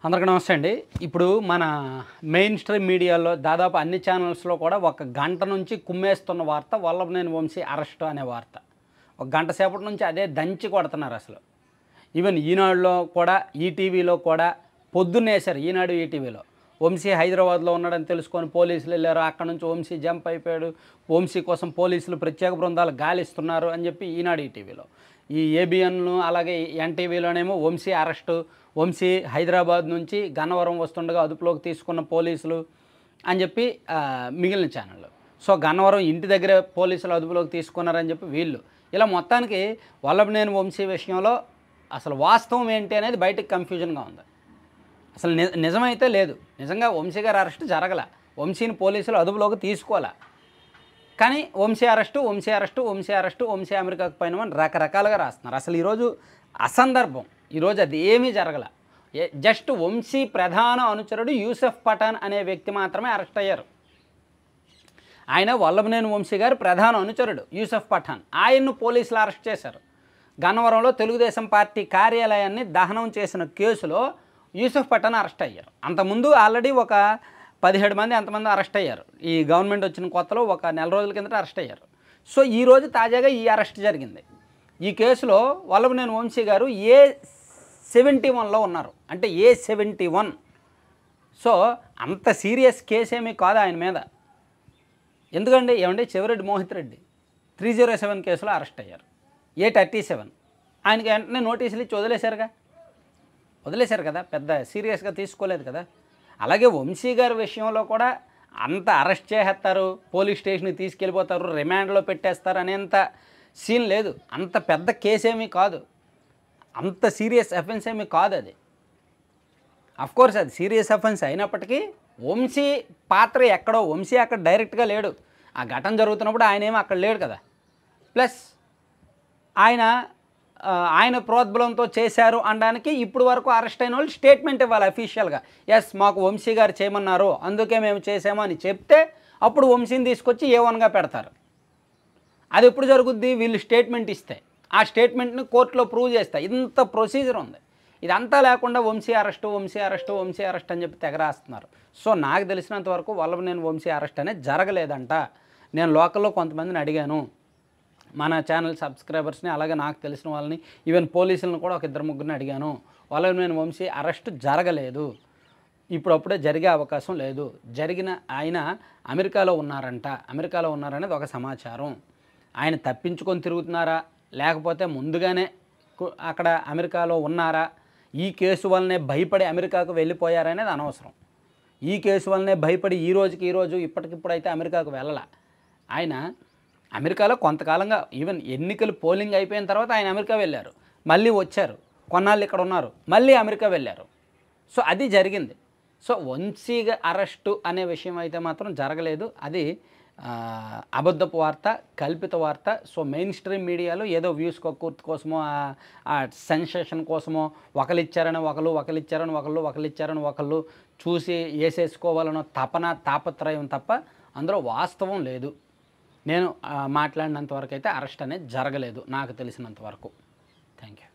అందరికీ నమస్తే అండి. ఇప్పుడు మన మెయిన్ స్ట్రీమ్ మీడియాలో దాదాపు అన్ని ఛానల్స్లో కూడా ఒక గంట నుంచి కుమ్మేస్తున్న వార్త వల్లభనేని వంశీ అరెస్ట్ అనే వార్త. ఒక గంట సేపటి నుంచి అదే దంచి కొడుతున్నారు అసలు. ఈవెన్ ఈనాడులో కూడా, ఈటీవీలో కూడా పొద్దున్నేశారు. ఈనాడు ఈటీవీలో వంశీ హైదరాబాద్లో ఉన్నాడని తెలుసుకొని పోలీసులు వెళ్ళారు. అక్కడ నుంచి వంశీ జంప్ అయిపోయాడు, వంశీ కోసం పోలీసులు ప్రత్యేక బృందాలు గాలిస్తున్నారు అని చెప్పి ఈనాడు ఈటీవీలో. ఈ ఏబిఎన్ను అలాగే ఎన్టీవీలోనేమో వంశీ అరెస్టు, వంశీ హైదరాబాద్ నుంచి గన్నవరం వస్తుండగా అదుపులోకి తీసుకున్న పోలీసులు అని చెప్పి మిగిలిన ఛానళ్ళు. సో గన్నవరం ఇంటి దగ్గరే పోలీసులు అదుపులోకి తీసుకున్నారని చెప్పి వీళ్ళు. ఇలా మొత్తానికి వల్లభనేని వంశీ విషయంలో అసలు వాస్తవం ఏంటి అనేది బయటకు కన్ఫ్యూజన్గా ఉంది. అసలు నిజమైతే లేదు. నిజంగా వంశీ గారి అరెస్ట్ జరగల, వంశీని పోలీసులు అదుపులోకి తీసుకోవాలా. కానీ Vamsi arrest, Vamsi arrest, Vamsi arrest, Vamsi అమెరికాకు పోయినామని రకరకాలుగా రాస్తున్నారు. అసలు ఈరోజు అసందర్భం. ఈరోజు అది ఏమీ జరగల. జస్ట్ వంశీ ప్రధాన అనుచరుడు యూసఫ్ పఠాన్ అనే వ్యక్తి మాత్రమే అరెస్ట్ అయ్యారు. ఆయన వల్లభనేని వంశీ గారు ప్రధాన అనుచరుడు యూసఫ్ పఠాన్. ఆయన్ను పోలీసులు అరెస్ట్ చేశారు. గన్నవరంలో తెలుగుదేశం పార్టీ కార్యాలయాన్ని దహనం చేసిన కేసులో యూసఫ్ పఠాన్ అరెస్ట్ అయ్యారు. అంతకుముందు ఆల్రెడీ ఒక 17 మంది అంతమంది అరెస్ట్ అయ్యారు. ఈ గవర్నమెంట్ వచ్చిన కొత్తలో ఒక నెల రోజుల కిందట అరెస్ట్ అయ్యారు. సో ఈరోజు తాజాగా ఈ అరెస్ట్ జరిగింది. ఈ కేసులో వల్లభనేని వంశీ గారు A71లో ఉన్నారు. అంటే A71. సో అంత సీరియస్ కేసు ఏమీ కాదు ఆయన మీద. ఎందుకంటే ఏమంటే చెవిరెడ్డి మోహిత్ రెడ్డి 307 కేసులో అరెస్ట్ అయ్యారు. A37 ఆయనకి వెంటనే నోటీసులు ఇచ్చి వదిలేశారు కదా, పెద్ద సీరియస్గా తీసుకోలేదు కదా. అలాగే వంశీ గారి విషయంలో కూడా అంత అరెస్ట్ చేసేస్తారు, పోలీస్ స్టేషన్కి తీసుకెళ్ళిపోతారు, రిమాండ్లో పెట్టేస్తారు అనేంత సీన్ లేదు. అంత పెద్ద కేసు ఏమీ కాదు, అంత సీరియస్ అఫెన్స్ ఏమీ కాదు అది. అఫ్కోర్స్ అది సీరియస్ అఫెన్స్ అయినప్పటికీ వంశీ పాత్ర ఎక్కడో, వంశీ అక్కడ డైరెక్ట్గా లేడు. ఆ ఘటన జరుగుతున్నప్పుడు ఆయన ఏమీ అక్కడ లేడు కదా. ప్లస్ ఆయన ప్రోద్బలంతో చేశారు అనడానికి ఇప్పుడు వరకు అరెస్ట్ అయిన వాళ్ళు స్టేట్మెంట్ ఇవ్వాలి అఫీషియల్గా. ఎస్ మాకు వంశీ గారు చేయమన్నారు, అందుకే మేము చేసాము అని చెప్తే అప్పుడు వంశీని తీసుకొచ్చి A1గా పెడతారు. అది ఎప్పుడు జరుగుద్ది? వీళ్ళు స్టేట్మెంట్ ఇస్తే, ఆ స్టేట్మెంట్ని కోర్టులో ప్రూవ్ చేస్తే. ఇంత ప్రొసీజర్ ఉంది. ఇదంతా లేకుండా Vamsi arrest, Vamsi arrest, Vamsi arrest అని చెప్పి తెగరాస్తున్నారు. సో నాకు తెలిసినంత వరకు వల్లభనేని వంశీ అరెస్ట్ అనేది జరగలేదంట. నేను లోకల్లో కొంతమందిని అడిగాను, మన ఛానల్ సబ్స్క్రైబర్స్ని, అలాగే నాకు తెలిసిన వాళ్ళని, ఈవెన్ పోలీసులను కూడా ఒక 2-3 అడిగాను. వల్లభనేని వంశీ అరెస్ట్ జరగలేదు, ఇప్పుడప్పుడే జరిగే అవకాశం లేదు. జరిగిన ఆయన అమెరికాలో ఉన్నారనేది ఒక సమాచారం. ఆయన తప్పించుకొని తిరుగుతున్నారా, లేకపోతే ముందుగానే అక్కడ అమెరికాలో ఉన్నారా, ఈ కేసు వల్లనే భయపడి అమెరికాకు వెళ్ళిపోయారనేది అనవసరం. ఈ కేసు వల్లనే భయపడి ఈరోజు ఇప్పటికిప్పుడైతే అమెరికాకు వెళ్ళాల. ఆయన అమెరికాలో కొంతకాలంగా, ఈవెన్ ఎన్నికలు పోలింగ్ అయిపోయిన తర్వాత ఆయన అమెరికా వెళ్ళారు, మళ్ళీ వచ్చారు, కొన్నాళ్ళు ఇక్కడ ఉన్నారు, మళ్ళీ అమెరికా వెళ్ళారు. సో అది జరిగింది. సో వంశీ అరెస్టు అనే విషయం అయితే మాత్రం జరగలేదు. అది అబద్ధపు వార్త, కల్పిత వార్త. సో మెయిన్ స్ట్రీమ్ మీడియాలో ఏదో వ్యూస్ కొక్కుర్తి కోసమో, ఆ సెన్సేషన్ కోసమో ఒకరిచ్చారని ఒకళ్ళు చూసి వేసేసుకోవాలనో తాపత్రయం తప్ప అందులో వాస్తవం లేదు. నేను మాట్లాడినంత వరకు అయితే అరెస్ట్ అనేది జరగలేదు నాకు తెలిసినంత వరకు. Thank you.